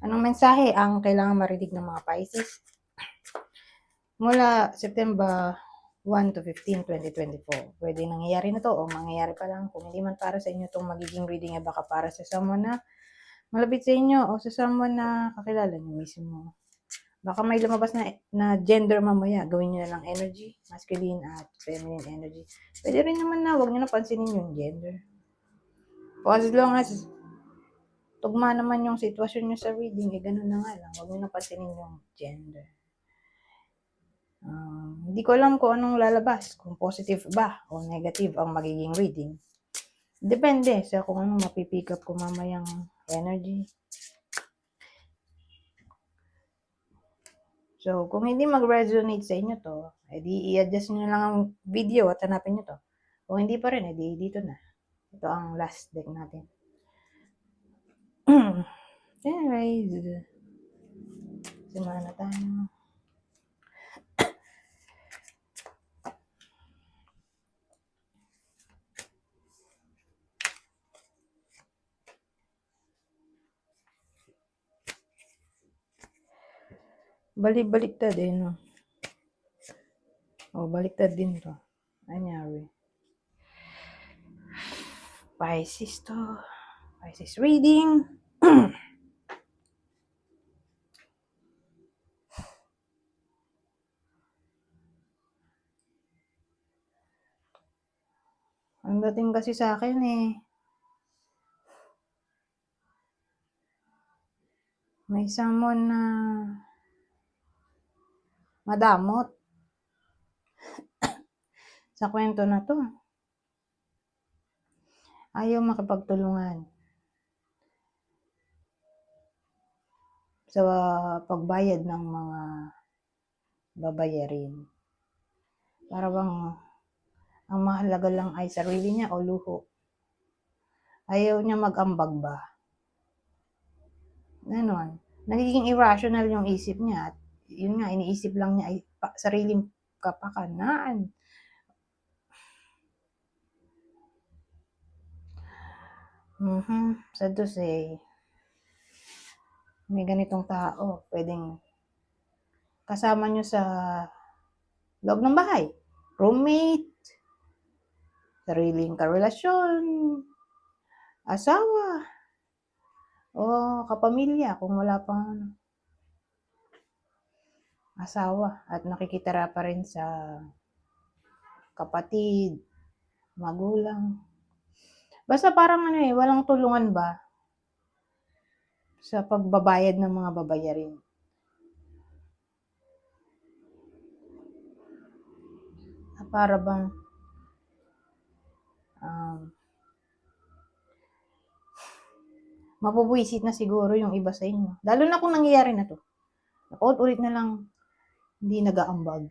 Anong mensahe ang kailangan marinig ng mga Pisces? Mula September 1 to 15, 2024. Pwede nangyayari na to o mangyayari pa lang. Kung hindi man para sa inyo itong magiging reading, baka para sa someone na malapit sa inyo o sa someone na kakilala nyo mismo. Baka may lumabas na gender mamaya. Gawin nyo na lang energy, masculine at feminine energy. Pwede rin naman na huwag nyo na pansinin yung gender. O as long as tugma naman yung sitwasyon nyo sa reading, ganun na nga lang. Huwag nyo na pansinin yung gender. Hindi ko alam kung anong lalabas, kung positive ba o negative ang magiging reading. Depende sa kung anong mapipick up ko mamayang energy. So, kung hindi mag-resonate sa inyo to, edi i-adjust nyo lang ang video at hanapin nyo to. Kung hindi pa rin, edi dito na. Ito ang last deck natin. Anyways, simula na tayo. Baliktad eh, no? O, baliktad din to. Anyari. Pisces to. Pisces reading. Ang dating kasi sa akin eh, may someone na madamot sa kwento na to. Ayaw makipagtulungan sa pagbayad ng mga babayarin. Para bang ang mahalaga lang ay sarili niya o luho. Ayaw niya mag-ambag ba? Ganon. Nagiging irrational yung isip niya at yun nga, iniisip lang niya ay sariling kapakanaan. Sad to say, may ganitong tao, pwedeng kasama nyo sa loob ng bahay. Roommate, sariling karelasyon, asawa, o kapamilya kung wala pang asawa at nakikitira pa rin sa kapatid, magulang. Basta parang walang tulungan ba sa pagbabayad ng mga babayarin. Para bang mapubwisit na siguro yung iba sa inyo. Lalo na kung nangyayari na to. Ulit na lang hindi nag-aambag.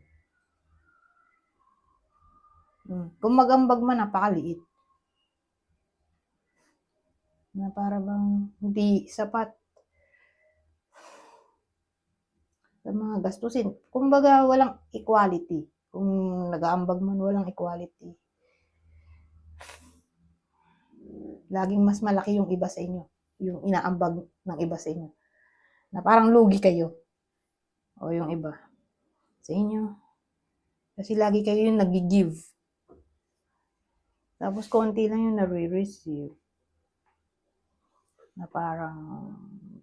Kung mag-ambag man, napakaliit. Na para bang hindi sapat sa mga gastusin. Kumbaga, walang equality. Kung nag-aambag man, walang equality. Laging mas malaki yung iba sa inyo. Yung inaambag ng iba sa inyo. Na parang lugi kayo. O yung iba sa inyo. Kasi lagi kayo yung nag-give. Tapos konti lang yung nare-receive. Na parang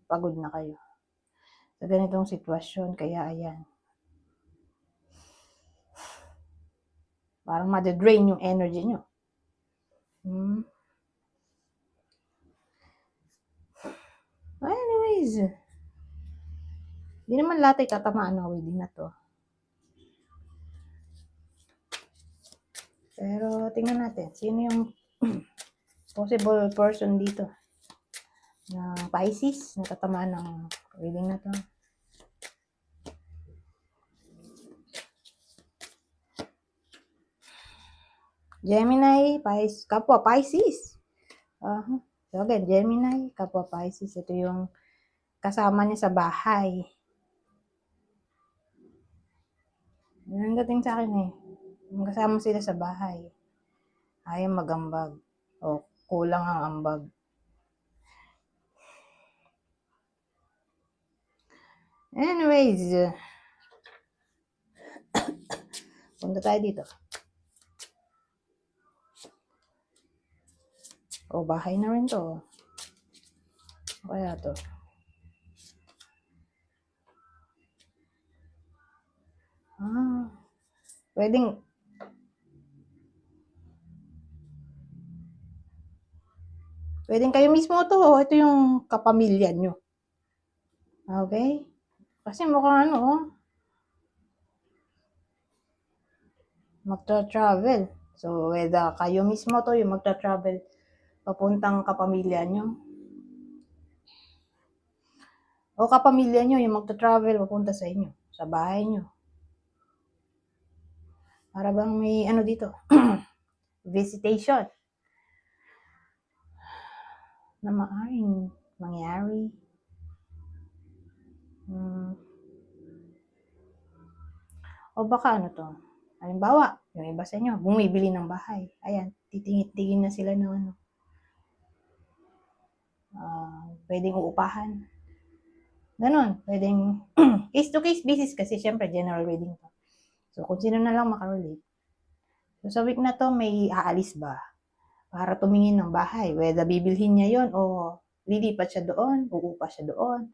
pagod na kayo sa ganitong sitwasyon. Kaya ayan. Parang madadrain yung energy nyo. Anyways, hindi naman lahat ay tatamaan ng reading na to. Pero tingnan natin, sino yung possible person dito ng Pisces na tatamaan ng reading na to. Gemini, kapwa Pisces. So again, Gemini, kapwa Pisces. Ito yung kasama niya sa bahay. Yan ang dating sa akin eh. Kasama sila sa bahay. Ayaw mag-ambag. O kulang ang ambag. Anyways, punta tayo dito. O, bahay na rin to. Kaya to. Pwedeng kayo mismo to. Ito yung kapamilya nyo. Okay? Kasi mukhang magta-travel. So, whether kayo mismo to yung magta-travel papuntang kapamilya nyo. O kapamilya nyo yung magta-travel papunta sa inyo. Sa bahay nyo. Para bang may dito. Visitation. Na maaaring mangyari. O baka to. Halimbawa, yung iba sa inyo, bumibili ng bahay. Ayan, titingin na sila ng pwedeng uupahan. Ganon, pwedeng case-to-case basis kasi syempre general reading to. So, kung sino na lang makarelate. So, sa week na to, may aalis ba? Para tumingin ng bahay. Whether bibilhin niya yon o lilipat siya doon, uupa siya doon.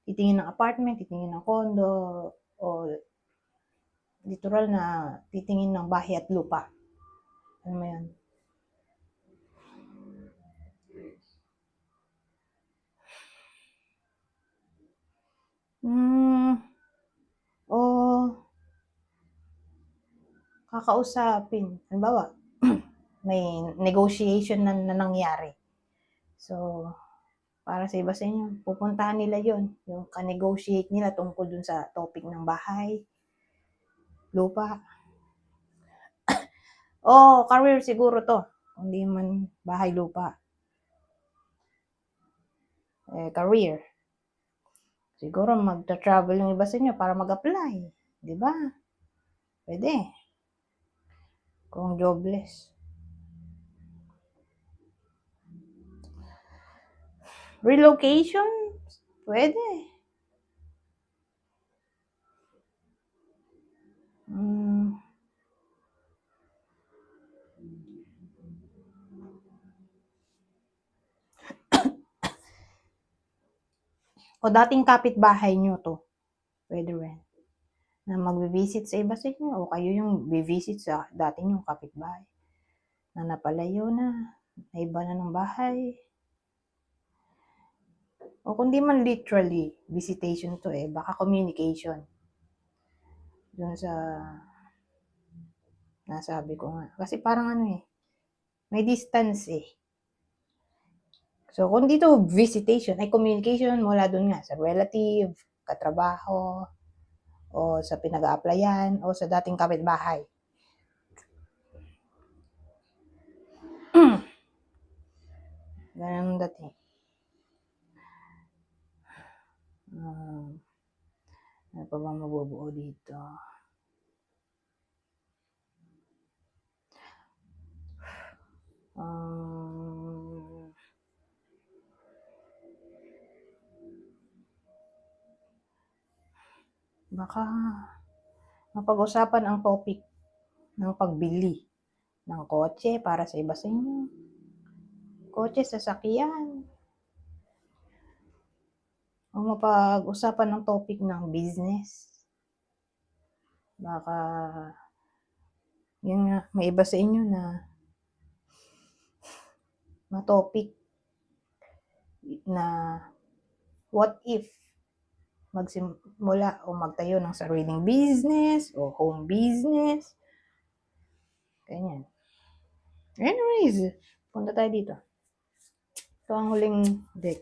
Titingin ng apartment, titingin ng condo, o literal na titingin ng bahay at lupa. Ano mo yan? O kakausapin. Halimbawa, may negotiation na nangyari. So, para sa iba sa inyo, pupuntahan nila yon, yung ka-negotiate nila tungkol dun sa topic ng bahay, lupa. O career siguro to, hindi man bahay, lupa. Career. Siguro magta-travel yung iba sa inyo para mag-apply. Di ba? Pwede. Kung jobless. Relocation? Pwede. O dating kapitbahay nyo to. Pwede rin. Na magbe-visit sa iba sa inyo o kayo yung be-visit sa dating yung kapitbahay. Na napalayo na iba na ng bahay. O kundi man literally, visitation to baka communication. Doon sa nasabi ko nga. Kasi parang may distance So, kung dito visitation, ay communication mula doon nga sa relative, katrabaho, o sa pinag-a-applyan, o sa dating kapitbahay. Ganun dating. Ano pa ba mabubuo dito? Baka mapag-usapan ang topic ng pagbili ng kotse para sa iba sa inyo. Kotse, sasakyan. O mapag-usapan ng topic ng business. Baka yun nga, may iba sa inyo na topic na what if magsimula o magtayo ng sariling business o home business. Ganyan. Anyways, punta tayo dito. Ito ang huling deck.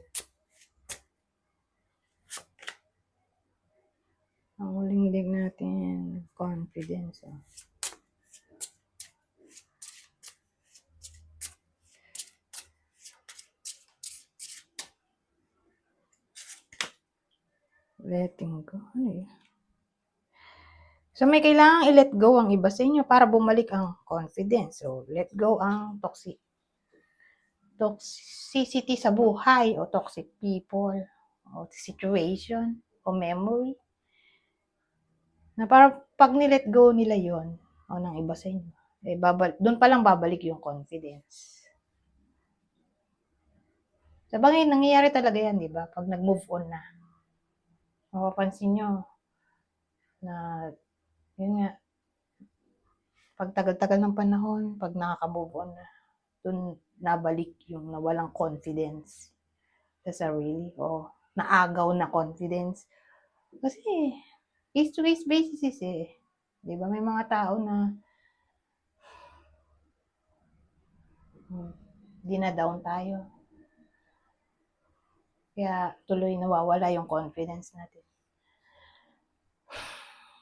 Ang huling deck natin, confidence. Letting go. So, may kailangang i-let go ang iba sa inyo para bumalik ang confidence. So, let go ang toxicity sa buhay o toxic people o situation o o memory. Na parang pag ni-let go nila yon o ng iba sa inyo, eh, doon pa lang babalik yung confidence. Sabagay, nangyayari talaga yan, di ba? Pag nag-move on na. Mapapansin nyo na, yun nga, pag tagal-tagal ng panahon, pag nakaka-move on na, doon nabalik yung nawalang confidence sa sarili o naagaw na confidence. Kasi, case-to-case basis eh. Di ba? May mga tao na dina-down tayo. Kaya tuloy nawawala yung confidence natin.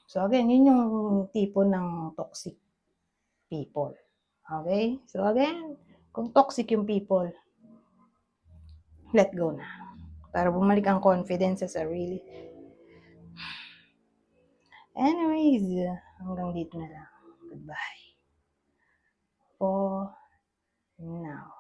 So again, yun yung tipo ng toxic people. Okay? So again, kung toxic yung people, let go na. Para bumalik ang confidence sa sarili. Anyways, hanggang dito na lang. Goodbye. For now.